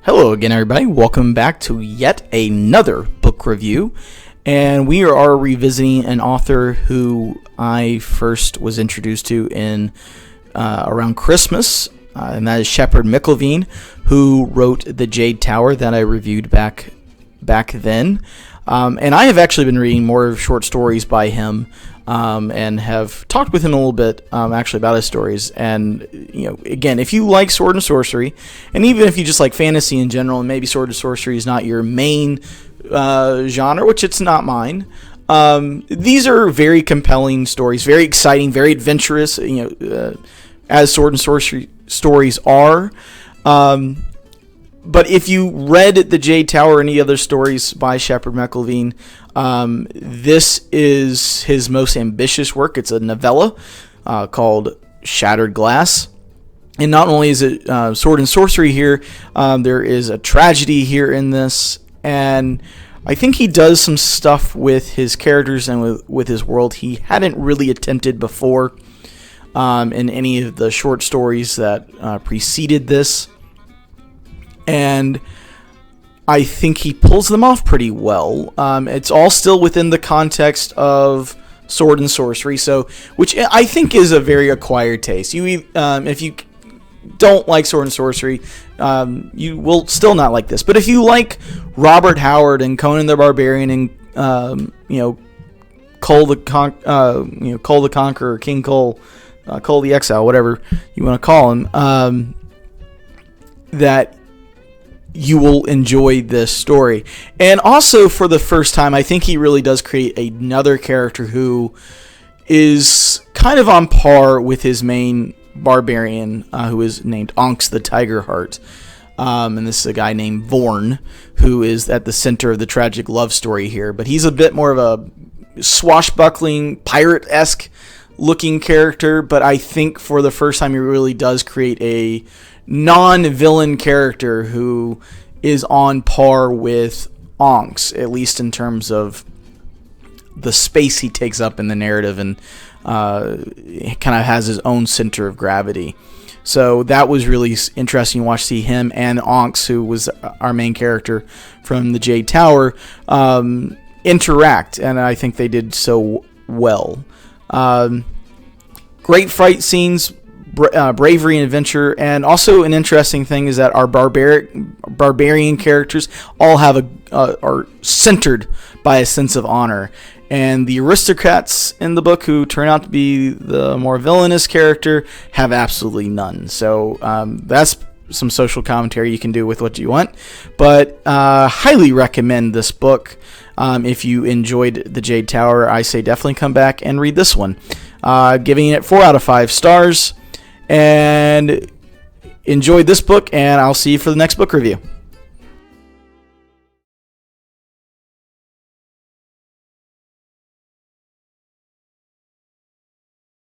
Hello again, everybody. Welcome back to yet another book review. And we are revisiting an author who I first was introduced to in around Christmas, and that is Shephard McIlveen, who wrote The Jade Tower that I reviewed back then. And I have actually been reading more short stories by him, and have talked with him a little bit, actually, about his stories. And, again, if you like Sword and Sorcery, and even if you just like fantasy in general, and maybe Sword and Sorcery is not your main genre, which it's not mine, these are very compelling stories, very exciting, very adventurous, as Sword and Sorcery stories are. But if you read The Jade Tower or any other stories by Shephard McIlveen, this is his most ambitious work. It's a novella called Shattered Glass. And not only is it Sword and Sorcery here, there is a tragedy here in this. And I think he does some stuff with his characters and with his world he hadn't really attempted before in any of the short stories that preceded this. And I think he pulls them off pretty well. It's all still within the context of Sword and Sorcery, which I think is a very acquired taste. If you don't like Sword and Sorcery, you will still not like this. But if you like Robert Howard and Conan the Barbarian and Cole the Conqueror, King Cole, Cole the Exile, whatever you want to call him, that you will enjoy this story. And also, for the first time, I think he really does create another character who is kind of on par with his main barbarian, who is named Onks the Tigerheart. And this is a guy named Vorn, who is at the center of the tragic love story here. But he's a bit more of a swashbuckling, pirate-esque looking character. But I think for the first time, he really does create a non-villain character who is on par with Onks, at least in terms of the space he takes up in the narrative, and kind of has his own center of gravity. So that was really interesting to see him and Onks, who was our main character from The Jade Tower, interact, and I think they did so well. Great fight scenes, bravery and adventure, and also an interesting thing is that our barbarian characters all have are centered by a sense of honor, and the aristocrats in the book, who turn out to be the more villainous character, have absolutely none. So that's some social commentary you can do with what you want, but highly recommend this book. If you enjoyed The Jade Tower, I say definitely come back and read this one. Giving it 4 out of 5 stars. And enjoyed this book, and I'll see you for the next book review.